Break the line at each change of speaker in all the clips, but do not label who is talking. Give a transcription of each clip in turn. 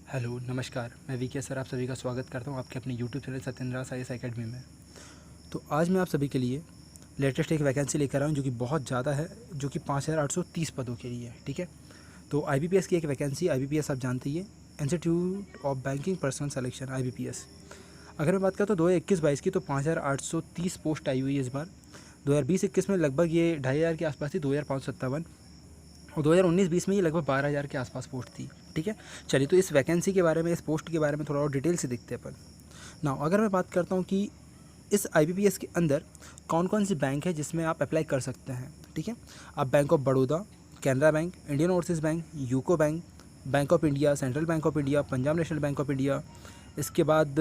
Hello नमस्कार, मैं VK sir आप सभी का स्वागत करता हूं आपके अपने YouTube channel Satyendra IAS academy में। तो आज मैं आप सभी के लिए लेटेस्ट एक वैकेंसी लेकर आया हूं जो कि बहुत ज़्यादा है, जो कि 5830 पदों के लिए है। ठीक है, तो आईबीपीएस की एक वैकेंसी। आईबीपीएस आप जानते ही है, institute of banking personal selection IBPS. अगर मैं बात करता हूँ 2021-22 की, तो 5830 पोस्ट आई हुई है इस बार। 2020-21 में लगभग ये 2500 के आसपास थी, 2557, और 2019-20 में ये लगभग 12000 के आसपास पोस्ट थी। ठीक है, चलिए तो इस वैकेंसी के बारे में, इस पोस्ट के बारे में थोड़ा और डिटेल से देखते हैं अपन। ना अगर मैं बात करता हूँ कि इस आईबीपीएस के अंदर कौन कौन सी बैंक है जिसमें आप अप्लाई कर सकते हैं। ठीक है, आप bank of Baroda, Canara bank, Indian overseas bank, UCO bank, bank of India, central bank of India, Punjab national bank of India, इसके बाद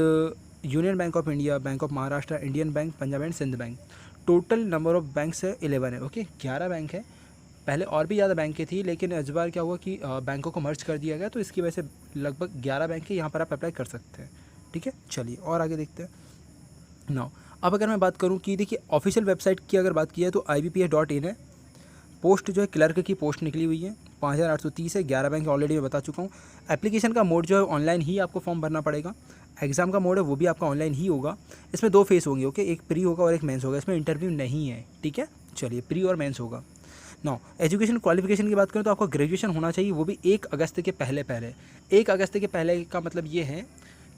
union bank of India, bank of Maharashtra, Indian bank, Punjab and Sindh bank. Total number of banks है 11 है। Okay, 11 bank है। पहले और भी ज़्यादा बैंकें थी, लेकिन इस बार क्या हुआ कि बैंकों को मर्ज कर दिया गया, तो इसकी वजह से लगभग 11 बैंक है, यहाँ पर आप अप्लाई कर सकते हैं। ठीक है, चलिए और आगे देखते हैं। नाउ अब अगर मैं बात करूँ कि देखिए ऑफिशियल वेबसाइट की अगर बात की है तो IBPS.in है। पोस्ट जो है क्लर्क की पोस्ट निकली हुई है, 5830 है, 11 बैंक ऑलरेडी मैं बता चुका हूँ। एप्लीकेशन का मोड जो है ऑनलाइन ही आपको फॉर्म भरना पड़ेगा। एग्ज़ाम का मोड है वो भी आपका ऑनलाइन ही होगा। इसमें 2 फेस होंगे। ओके, एक प्री होगा और एक मेंस होगा। इसमें इंटरव्यू नहीं है। ठीक है, चलिए प्री और मेंस होगा। नौ एजुकेशन क्वालिफिकेशन की बात करें तो आपका ग्रेजुएशन होना चाहिए, वो भी 1 अगस्त के पहले। 1 अगस्त के पहले का मतलब ये है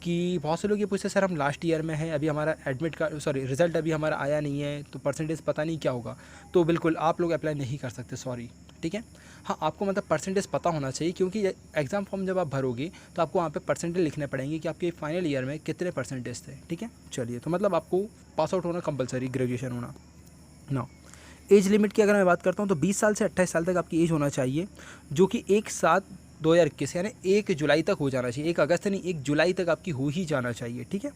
कि बहुत से लोग ये पूछते सर हम लास्ट ईयर में हैं, अभी हमारा रिज़ल्ट अभी हमारा आया नहीं है, तो परसेंटेज पता नहीं क्या होगा। तो बिल्कुल आप लोग अप्लाई नहीं कर सकते, सॉरी। ठीक है, हाँ आपको मतलब परसेंटेज पता होना चाहिए, क्योंकि एग्ज़ाम फॉर्म जब आप भरोगे तो आपको वहाँ पे परसेंटेज लिखने पड़ेंगे कि आपके फाइनल ईयर में कितने परसेंटेज थे। ठीक है, चलिए तो मतलब आपको पास आउट होना कंपलसरी, ग्रेजुएशन होना। ना एज लिमिट की अगर मैं बात करता हूँ तो 20 साल से 28 साल तक आपकी एज होना चाहिए, जो कि 1/7/2021 यानी 1 जुलाई तक हो जाना चाहिए। 1 अगस्त नहीं, 1 जुलाई तक आपकी हो ही जाना चाहिए। ठीक है,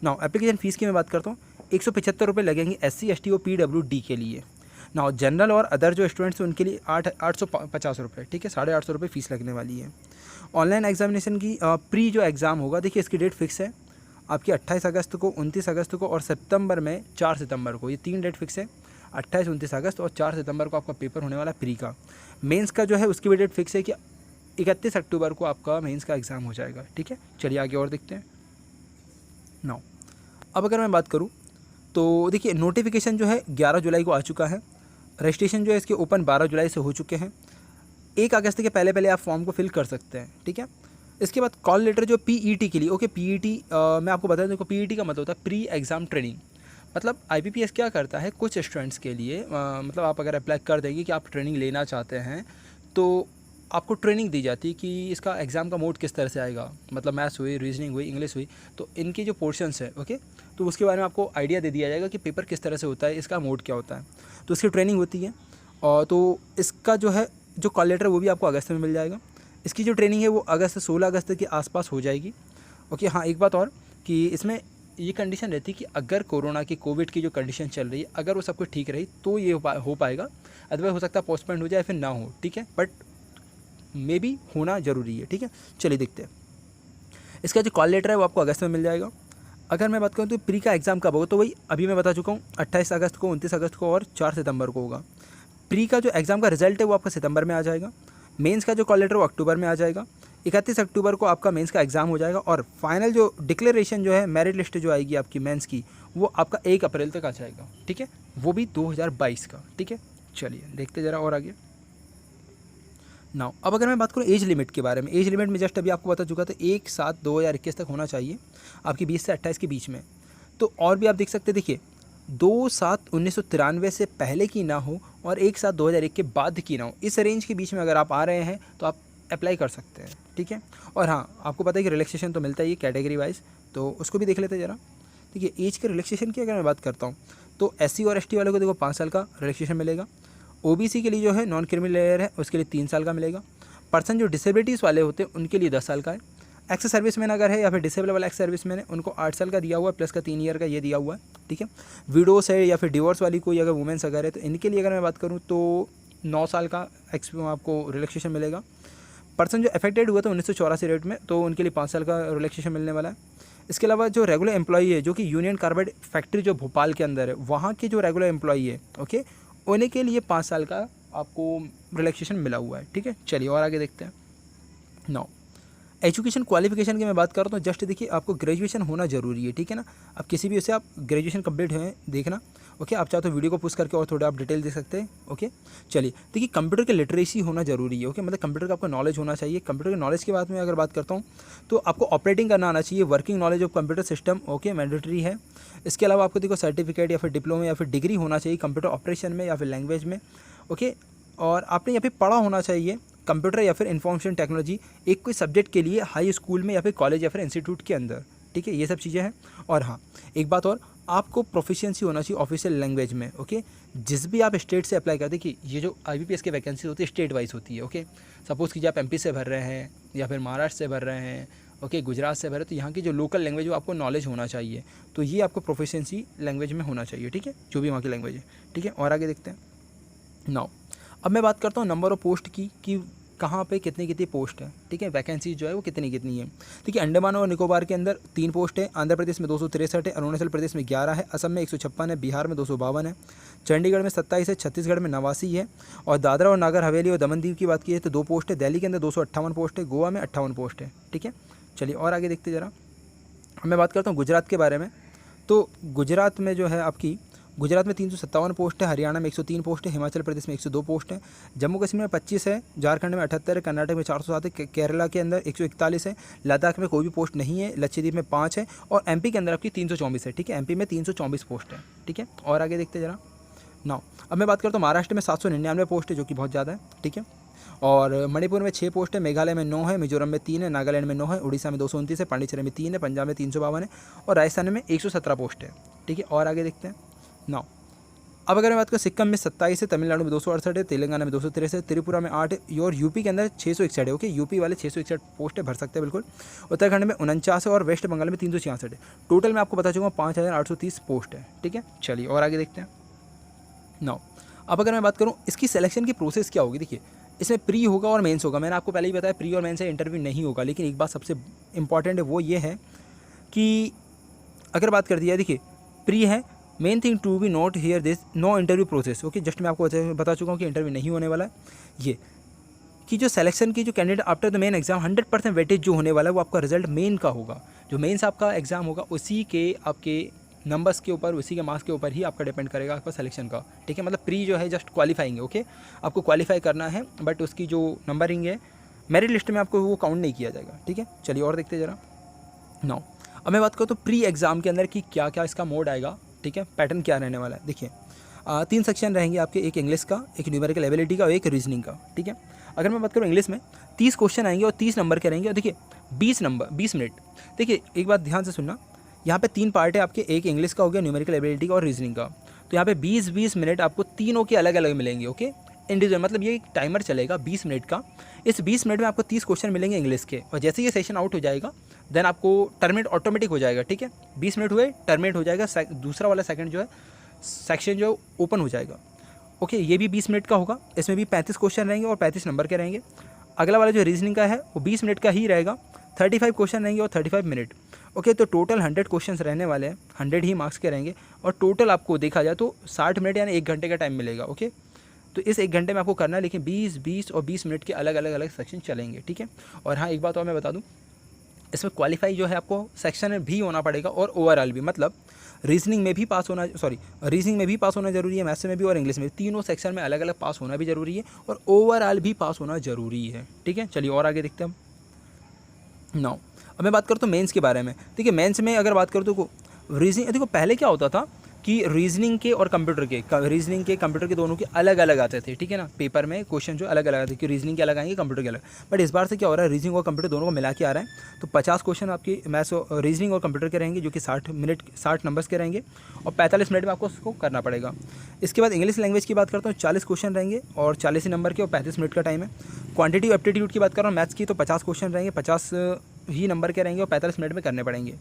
नाउ एप्लीकेशन फ़ीस की मैं बात करता हूँ, 175 रुपये लगेंगे SC ST और PWD के लिए। नाउ जनरल और अदर जो स्टूडेंट्स हैं उनके लिए 850 रुपये। ठीक है, 850 रुपये फ़ीस लगने वाली है। ऑनलाइन एग्जामिनेशन की प्री जो एग्ज़ाम होगा, देखिए इसकी डेट फिक्स है आपकी 28 अगस्त को, 29 अगस्त को और सितंबर में 4 सितंबर को। ये 3 डेट फिक्स है, 28, 29 अगस्त और 4 सितंबर को आपका पेपर होने वाला प्री का। मेंस का जो है उसकी भी डेट फिक्स है कि 31 अक्टूबर को आपका मेंस का एग्ज़ाम हो जाएगा। ठीक है, चलिए आगे और देखते हैं। नाउ अब अगर मैं बात करूँ तो देखिए नोटिफिकेशन जो है 11 जुलाई को आ चुका है। रजिस्ट्रेशन जो है इसके ओपन 12 जुलाई से हो चुके हैं। 1 अगस्त के पहले पहले आप फॉर्म को फिल कर सकते हैं। ठीक है, इसके बाद कॉल लेटर जो PET के लिए। ओके, PET मैं आपको बता दूं, देखो PET का मतलब होता है प्री एग्ज़ाम ट्रेनिंग। मतलब IBPS क्या करता है कुछ स्टूडेंट्स के लिए, मतलब आप अगर अप्लाई कर देंगे कि आप ट्रेनिंग लेना चाहते हैं, तो आपको ट्रेनिंग दी जाती है कि इसका एग्ज़ाम का मोड किस तरह से आएगा। मतलब मैथ्स हुई, रीजनिंग हुई, इंग्लिश हुई, तो इनकी जो पोर्शंस है, ओके, तो उसके बारे में आपको आइडिया दे दिया जाएगा कि पेपर किस तरह से होता है, इसका मोड क्या होता है। तो इसकी ट्रेनिंग होती है। और तो इसका जो है जो कॉल लेटर वो भी आपको अगस्त में मिल जाएगा। इसकी जो ट्रेनिंग है वो 16 अगस्त के आसपास हो जाएगी। ओके, हाँ एक बात और कि इसमें ये कंडीशन रहती है कि अगर कोविड की जो कंडीशन चल रही है, अगर वो सब कुछ ठीक रही तो ये हो पाएगा, अदरवाइज हो सकता है पोस्टपोन हो जाए फिर ना हो। ठीक है, बट मे बी होना ज़रूरी है। ठीक है, चलिए देखते हैं। इसका जो कॉल लेटर है वो आपको अगस्त में मिल जाएगा। अगर मैं बात करूँ तो प्री का एग्ज़ाम कब होगा, तो वही अभी मैं बता चुका हूँ, 28 अगस्त को, 29 अगस्त को और 4 सितंबर को होगा। प्री का जो एग्ज़ाम का रिजल्ट है वो आपका सितंबर में आ जाएगा। मेंस का जो कॉल लेटर वो अक्टूबर में आ जाएगा। 31 अक्टूबर को आपका मेंस का एग्ज़ाम हो जाएगा और फाइनल जो डिक्लेरेशन जो है, मेरिट लिस्ट जो आएगी आपकी मेंस की, वो आपका 1 अप्रैल तक आ जाएगा। ठीक है, वो भी 2022 का। ठीक है, चलिए देखते ज़रा और आगे। नाउ अब अगर मैं बात करूँ एज लिमिट के बारे में, एज लिमिट में जस्ट अभी आपको बता चुका था 1/7/2021 तक होना चाहिए आपकी 20 से 28 के बीच में। तो और भी आप देख सकते हैं, देखिए 2/7/1993 से पहले की ना हो और 1/7/2001 के बाद की ना हो, इस रेंज के बीच में अगर आप आ रहे हैं तो आप अप्लाई कर सकते हैं। ठीक है, और हाँ आपको पता है कि रिलैक्सेशन तो मिलता ही है कैटेगरी वाइज, तो उसको भी देख लेते हैं ज़रा। देखिए एज के रिलैक्सेशन की अगर मैं बात करता हूँ तो SC और ST वालों को देखो 5 साल का रिलैक्सेशन मिलेगा। OBC के लिए जो है नॉन क्रिमिनल लेयर है उसके लिए 3 साल का मिलेगा। पर्सन जो डिसेबिलिटीज़ वाले होते हैं उनके लिए 10 साल का है। एक्स सर्विसमैन अगर है या फिर डिसेबल वाला एक्स सर्विसमैन है उनको 8 साल का दिया हुआ है, प्लस का 3 ईयर का ये दिया हुआ है। ठीक है, विडोस है या फिर डिवोर्स वाली कोई अगर वुमेंस अगर है तो इनके लिए अगर मैं बात करूँ तो 9 साल का आपको रिलैक्सेशन मिलेगा। पर्सन जो अफेक्टेड हुआ था 1984 रेट में, तो उनके लिए 5 साल का रिलैक्सेशन मिलने वाला है। इसके अलावा जो रेगुलर एम्प्लॉई है जो कि यूनियन कार्बाइड फैक्ट्री जो भोपाल के अंदर है, वहाँ के जो रेगुलर एम्प्लॉई है, ओके, उन्हीं के लिए 5 साल का आपको रिलैक्सेशन मिला हुआ है। ठीक है, चलिए और आगे देखते हैं। 9 एजुकेशन क्वालिफिकेशन की मैं बात कर रहा हूँ, जस्ट देखिए आपको ग्रेजुएशन होना जरूरी है, ठीक है ना। अब किसी भी उससे आप ग्रेजुएशन कंप्लीट हैं देखना, ओके। आप चाहो तो वीडियो को पुश करके और थोड़ा आप डिटेल दे सकते हैं, ओके। चलिए देखिए, कंप्यूटर की लिटरेसी होना जरूरी है, ओके। मतलब कंप्यूटर का आपको नॉलेज होना चाहिए। कंप्यूटर के नॉलेज के बाद में अगर बात करता हूँ तो आपको ऑपरेटिंग करना आना चाहिए, working knowledge of computer system, okay, mandatory है। इसके अलावा आपको देखो सर्टिफिकेट या फिर डिप्लोमा या फिर डिग्री होना चाहिए कंप्यूटर ऑपरेशन में या फिर लैंग्वेज में, ओके। और आपने यहाँ पे पढ़ा होना चाहिए कंप्यूटर या फिर इंफॉर्मेशन टेक्नोलॉजी एक कोई सब्जेक्ट के लिए हाई स्कूल में या फिर कॉलेज या फिर इंस्टीट्यूट के अंदर, ठीक है। ये सब चीज़ें हैं। और हाँ, एक बात और, आपको प्रोफिशिएंसी होना चाहिए ऑफिशियल लैंग्वेज में, ओके। जिस भी आप स्टेट से अप्लाई करते हैं, कि ये जो IBPS की वैकेंसी होती है स्टेट वाइज होती है, ओके। सपोज़ कीजिए आप MP से भर रहे हैं या फिर महाराष्ट्र से भर रहे हैं, ओके, गुजरात से भर रहे हैं, तो यहाँ की जो लोकल लैंग्वेज वो आपको नॉलेज होना चाहिए। तो ये आपको प्रोफिशिएंसी लैंग्वेज में होना चाहिए, ठीक है, जो भी वहाँ की लैंग्वेज है, ठीक है। और आगे देखते हैं नाउ। अब मैं बात करता हूँ नंबर ऑफ पोस्ट की, कि कहाँ पे कितनी कितनी पोस्ट है, ठीक है। वैकेंसी जो है वो कितनी कितनी है। देखिए, अंडमान और निकोबार के अंदर 3 पोस्ट है, आंध्र प्रदेश में 263 है, अरुणाचल प्रदेश में 11 है, असम में 156 है, बिहार में 252 है, चंडीगढ़ में 27 है, छत्तीसगढ़ में 89 है। और दादरा और नागर हवेली और दमन दीव की बात की है तो 2 पोस्ट है, दिल्ली के अंदर 258 पोस्ट है, गोवा में 58 पोस्ट है, ठीक है। चलिए और आगे देखते ज़रा। मैं बात करता हूँ गुजरात के बारे में। तो गुजरात में जो है आपकी, गुजरात में 357 पोस्ट है, हरियाणा में 103 पोस्ट है, हिमाचल प्रदेश में 102 पोस्ट है, जम्मू कश्मीर में 25 है, झारखंड में 78 है, कर्नाटक में 407 है, केरला के अंदर 141 है, लद्दाख में कोई भी पोस्ट नहीं है, लक्षद्वीप में 5 है, और MP के अंदर आपकी 324 है, ठीक है। MP में 324 पोस्ट है, ठीक है। और आगे देखते ज़रा नाउ। अब मैं बात करता हूँ महाराष्ट्र में 799 पोस्ट है, जो कि बहुत ज़्यादा है, ठीक है। और मणिपुर में 6 पोस्ट है, मेघालय में 9 है, मिजोरम में 3 है, नागालैंड में 9 है, उड़ीसा में 229 है, पांडिचेरी में 3 है, पंजाब में 352 है, और राजस्थान में 117 पोस्ट है, ठीक है। और आगे देखते हैं नाउ। अब अगर मैं बात करूँ, सिक्किम में 27 है, तमिलनाडु में 268 है, तेलंगाना में 263 है, त्रिपुरा में 8 है, और यूपी के अंदर 661 है, ओके। यूपी वाले 661 पोस्ट है, भर सकते हैं बिल्कुल। उत्तराखंड में 49 है, और वेस्ट बंगाल में 366 है। टोटल मैं आपको बता चुका हूँ 5830 पोस्ट है, ठीक है। चलिए और आगे देखते हैं नाउ। अब अगर मैं बात करूँ इसकी सिलेक्शन की प्रोसेस क्या होगी, देखिए इसमें प्री होगा और मेंस होगा। मैंने आपको पहले ही बताया प्री और मेंस से इंटरव्यू नहीं होगा, लेकिन एक बात सबसे इंपॉर्टेंट है, वो ये है कि अगर बात कर दिया, देखिए प्री है, main thing to be not here this no interview process, okay. Just मैं आपको बता चुका हूँ कि इंटरव्यू नहीं होने वाला है। ये कि जो सिलेक्शन की जो candidate after the main exam 100% weightage जो होने वाला है वो आपका रिजल्ट मेन का होगा। जो मेंस आपका एग्जाम होगा उसी के आपके नंबर्स के ऊपर, उसी के मार्क्स के ऊपर ही आपका डिपेंड करेगा आपका सिलेक्शन का, ठीक है। मतलब प्री जो है जस्ट क्वालिफाइंग है, ओके। आपको क्वालिफाई करना है, बट उसकी जो नंबरिंग है मेरिट लिस्ट में आपको वो काउंट नहीं किया जाएगा, ठीक है। चलिए और देखते ज़रा नाउ। अब मैं बात करूँ तो प्री एग्ज़ाम के अंदर कि क्या क्या इसका मोड आएगा, ठीक है, पैटर्न क्या रहने वाला है। देखिए 3 सेक्शन रहेंगे आपके, एक इंग्लिश का, एक न्यूमेरिकल एबिलिटी का और एक रीजनिंग का, ठीक है। अगर मैं बात करूँ इंग्लिश में 30 क्वेश्चन आएंगे और 30 नंबर के रहेंगे, और देखिए 20 मिनट। देखिए एक बात ध्यान से सुनना, यहाँ पे 3 पार्ट है आपके, एक इंग्लिश का हो गया, न्यूमेरिकल एबिलिटी का और रीजनिंग का। तो यहाँ पे 20-20 मिनट आपको तीनों के अलग अलग मिलेंगे, ओके। इंडिविजुअल मतलब ये एक टाइमर चलेगा 20 मिनट का। इस 20 मिनट में आपको 30 क्वेश्चन मिलेंगे इंग्लिश के, और जैसे ये सेशन आउट हो जाएगा देन आपको टर्मिनेट ऑटोमेटिक हो जाएगा, ठीक है। 20 मिनट हुए टर्मिनेट हो जाएगा, दूसरा वाला सेकंड जो है सेक्शन जो ओपन हो जाएगा, ओके। ये भी 20 मिनट का होगा, इसमें भी 35 क्वेश्चन रहेंगे और 35 नंबर के रहेंगे। अगला वाला जो रीजनिंग का है वो 20 मिनट का ही रहेगा, 35 क्वेश्चन रहेंगे और 35 मिनट, ओके। तो टोटल 100 क्वेश्चन रहने वाले हैं, 100 ही मार्क्स के रहेंगे, और टोटल आपको देखा जाए तो 60 मिनट यानी 1 घंटे का टाइम मिलेगा, ओके। तो इस 1 घंटे में आपको करना है, लेकिन 20 और 20 मिनट के अलग अलग सेक्शन चलेंगे, ठीक है। और हाँ एक बात और मैं बता दूँ, इसमें क्वालिफाई जो है आपको सेक्शन में भी होना पड़ेगा और ओवरऑल भी, मतलब रीजनिंग में भी पास होना, रीजनिंग में भी पास होना जरूरी है, मैथ्स में भी और इंग्लिश में, तीनों सेक्शन में अलग अलग पास होना भी जरूरी है, और ओवरऑल भी पास होना जरूरी है, ठीक है। चलिए और आगे देखते हैं हम नाउ। अब मैं बात करता हूँ मेंस के बारे में। देखिए मेंस में अगर बात करूँ तो रीजनिंग, देखो पहले क्या होता था कि रीजनिंग के और कंप्यूटर के दोनों के अलग अलग आते थे, ठीक है ना। पेपर में क्वेश्चन जो अलग अलग आते थे कि रीजनिंग के अलग आएंगे, कंप्यूटर के अलग। बट इस बार से क्या हो रहा है, रीजनिंग और कंप्यूटर दोनों को मिला के आ रहा है। तो 50 क्वेश्चन आपकी मैथ्स रीजनिंग और कंप्यूटर के रहेंगे, जो कि 60 नंबर्स के रहेंगे, और 45 मिनट में आपको उसको करना पड़ेगा। इसके बाद इंग्लिश लैंग्वेज की बात करता हूँ, 40 क्वेश्चन रहेंगे और 40 नंबर के, और 35 मिनट का टाइम है। क्वान्टिटी एप्टीट्यूड की बात कर रहा हूँ मैथ्स की, तो 50 क्वेश्चन रहेंगे, 50 ही नंबर के रहेंगे और 45 मिनट में करने पड़ेंगे।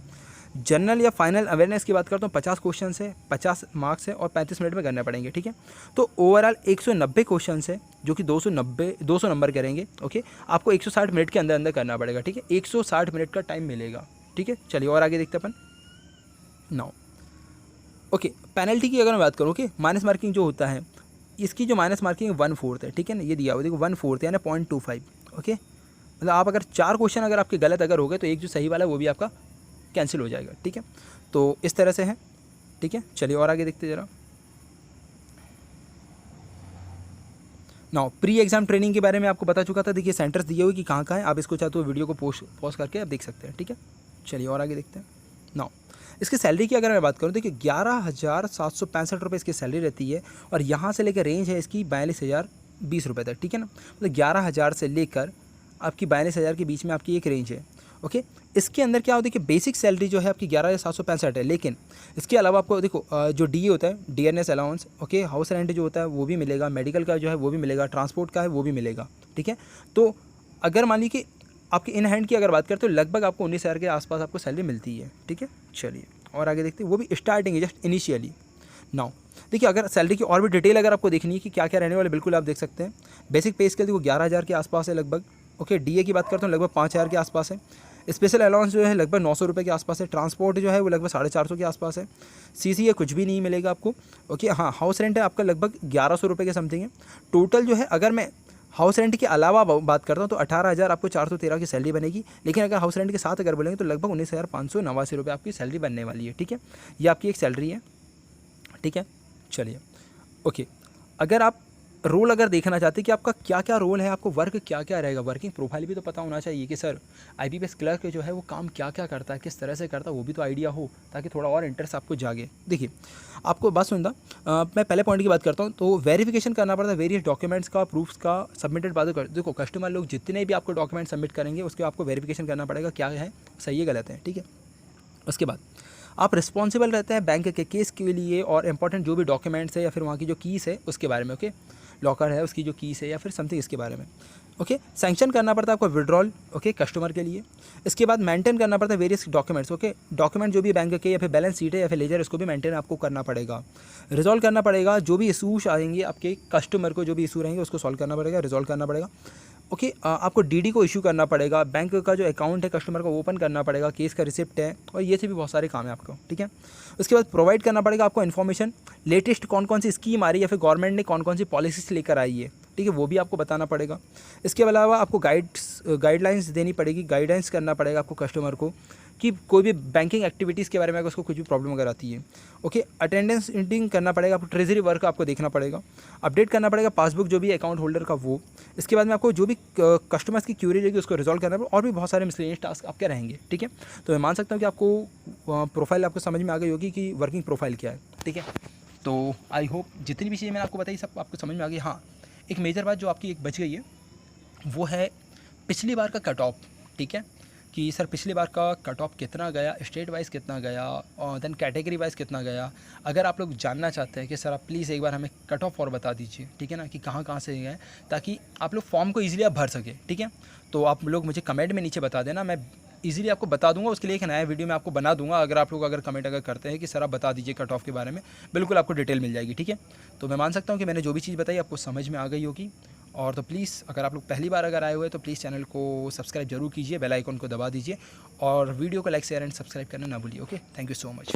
जनरल या फाइनल अवेयरनेस की बात करता हूँ, 50 क्वेश्चन है, 50 मार्क्स है और 35 मिनट में करने पड़ेंगे, ठीक है। तो ओवरऑल 190 क्वेश्चन है, जो कि 200 नंबर के रहेंगे, ओके। आपको 160 मिनट के अंदर अंदर करना पड़ेगा, ठीक है। 160 मिनट का टाइम मिलेगा, ठीक है। चलिए और आगे देखते हैं अपन नाउ, ओके। पेनल्टी की अगर मैं बात करूँ, ओके, माइनस मार्किंग जो होता है, इसकी जो माइनस मार्किंग 1/4 है, ठीक है ना। ये दिया हुआ देखो 1/4 यानी 0.25, ओके। मतलब आप अगर 4 क्वेश्चन अगर आपके गलत अगर हो गए तो एक जो सही वाला है वो भी आपका कैंसिल हो जाएगा, ठीक है। तो इस तरह से है, ठीक है। चलिए और आगे देखते ज़रा। नाउ प्री एग्जाम ट्रेनिंग के बारे में आपको बता चुका था। देखिए सेंटर्स दिए हुए कि कहाँ कहाँ है, आप इसको चाहे तो वीडियो को पॉज करके आप देख सकते हैं, ठीक है। चलिए और आगे देखते हैं। नाउ इसकी सैलरी की अगर मैं बात करूँ, देखिए 11,765 रुपये इसकी सैलरी रहती है, और यहाँ से लेकर रेंज है इसकी 42,020 रुपये तक, ठीक है ना। मतलब 11,000 से लेकर आपकी 42,000 के बीच में आपकी एक रेंज है, ओके। इसके अंदर क्या होता है कि बेसिक सैलरी जो है आपकी 11,765 है, लेकिन इसके अलावा आपको देखो जो डी होता है, DNS allowance, okay, house rent जो होता है वो भी मिलेगा, मेडिकल का जो है वो भी मिलेगा, ट्रांसपोर्ट का है वो भी मिलेगा, ठीक है। तो अगर मान लीजिए कि आपकी इन हैंड की अगर बात करें तो लगभग आपको 19,000 के आसपास आपको सैलरी मिलती है, ठीक है। चलिए और आगे देखते हैं, वो भी स्टार्टिंग है, जस्ट इनिशियली। नाउ देखिए अगर सैलरी की और भी डिटेल अगर आपको देखनी है कि क्या क्या रहने वाले, बिल्कुल आप देख सकते हैं। बेसिक पे स्केल देखो 11,000 के आसपास है लगभग, ओके। डीए की बात करता हूँ लगभग 5,000 के आसपास है। स्पेशल अलाउंस जो है लगभग 900 रुपये के आसपास है। ट्रांसपोर्ट जो है वो लगभग 450 के आसपास है। सीसीए कुछ भी नहीं मिलेगा आपको, ओके। हाँ, हाउस रेंट है आपका लगभग 1100 रुपये के समथिंग है। टोटल जो है अगर मैं हाउस रेंट के अलावा बात करता हूँ तो 18,000 आपको 413 की सैलरी बनेगी, लेकिन अगर हाउस रेंट के साथ अगर बोलेंगे तो लगभग 19,589 रुपये आपकी सैलरी बनने वाली है, ठीक है। ये आपकी एक सैलरी है, ठीक है। चलिए ओके, अगर आप रोल अगर देखना चाहते हैं कि आपका क्या क्या रोल है, आपको वर्क क्या क्या रहेगा, वर्किंग प्रोफाइल भी तो पता होना चाहिए कि सर आईबीपीएस क्लर्क जो है वो काम क्या क्या करता है, किस तरह से करता है, वो भी तो आइडिया हो, ताकि थोड़ा और इंटरेस्ट आपको जागे। देखिए आपको बात सुनता, मैं पहले पॉइंट की बात करता हूँ, तो वेरिफिकेशन करना पड़ता है वेरियस डॉक्यूमेंट्स का, प्रूफ्स का सबमिटेड बाद कर। देखो कस्टमर लोग जितने भी आपको डॉक्यूमेंट सबमिट करेंगे उसके आपको वेरिफिकेशन करना पड़ेगा क्या है, सही है गलत है, ठीक है। उसके बाद आप रिस्पॉन्सिबल रहते हैं बैंक के केस के लिए और इंपॉर्टेंट जो भी डॉक्यूमेंट्स है या फिर वहाँ की जो कीस है उसके बारे में, ओके। लॉकर है उसकी जो कीस है या फिर समथिंग इसके बारे में, ओके। सैंक्शन करना पड़ता है आपको विड्रॉल, ओके, कस्टमर के लिए। इसके बाद मेंटेन करना पड़ता है वेरियस डॉक्यूमेंट्स, ओके। डॉक्यूमेंट जो भी बैंक के या फिर बैलेंस शीट है या फिर लेजर, इसको भी मेंटेन आपको करना पड़ेगा। रिजॉल्व करना पड़ेगा जो भी इशूज आएंगे आपके कस्टमर को, जो भी इशू रहेंगे उसको सॉल्व करना पड़ेगा, रिजॉल्व करना पड़ेगा, ओके। आपको डीडी को इशू करना पड़ेगा, बैंक का जो अकाउंट है कस्टमर का ओपन करना पड़ेगा, केस का रिसिप्ट है, और ये से भी बहुत सारे काम है आपको, ठीक है। उसके बाद प्रोवाइड करना पड़ेगा आपको इन्फॉर्मेशन, लेटेस्ट कौन कौन सी स्कीम आ रही है या फिर गवर्नमेंट ने कौन कौन सी पॉलिसीज लेकर आई है, ठीक है, वो भी आपको बताना पड़ेगा। इसके अलावा आपको गाइडलाइंस देनी पड़ेगी, गाइडेंस करना पड़ेगा आपको कस्टमर को कि कोई भी बैंकिंग एक्टिविटीज़ के बारे में अगर उसको कुछ भी प्रॉब्लम अगर आती है, ओके। अटेंडेंस एंट्री करना पड़ेगा आपको, ट्रेजरी वर्क आपको देखना पड़ेगा, अपडेट करना पड़ेगा पासबुक जो भी अकाउंट होल्डर का वो। इसके बाद में आपको जो भी कस्टमर्स की क्यूरी रहेगी उसको रिजॉल्व करना पड़ेगा, और भी बहुत सारे मिसलेनियस टास्क आपके रहेंगे, ठीक है। तो मैं मान सकता हूँ कि आपको प्रोफाइल आपको समझ में आ गई होगी कि वर्किंग प्रोफाइल क्या है, ठीक है। तो आई होप जितनी भी चीज़ें मैंने आपको बताई सब आपको समझ में आ गई। हाँ, एक मेजर बात जो आपकी एक बच गई है वो है पिछली बार का कट ऑफ, ठीक है, कि सर पिछली बार का कट ऑफ कितना गया, स्टेट वाइज कितना गया, और देन कैटेगरी वाइज कितना गया। अगर आप लोग जानना चाहते हैं कि सर आप प्लीज़ एक बार हमें कट ऑफ और बता दीजिए, ठीक है ना, कि कहाँ कहाँ से गए, ताकि आप लोग फॉर्म को ईजिली आप भर सके, ठीक है। तो आप लोग मुझे कमेंट में नीचे बता देना, मैं ईजिली आपको बता दूंगा। उसके लिए एक नया वीडियो मैं आपको बना दूंगा, अगर आप लोग अगर कमेंट अगर करते हैं कि सर आप बता दीजिए कट ऑफ के बारे में, बिल्कुल आपको डिटेल मिल जाएगी, ठीक है। तो मैं मान सकता हूँ कि मैंने जो भी चीज़ बताई आपको समझ में आ गई होगी। और तो प्लीज़ अगर आप लोग पहली बार अगर आए हुए तो प्लीज़ चैनल को सब्सक्राइब जरूर कीजिए, बेल आइकन को दबा दीजिए, और वीडियो को लाइक शेयर एंड सब्सक्राइब करना ना भूलिए, okay. Thank you so much.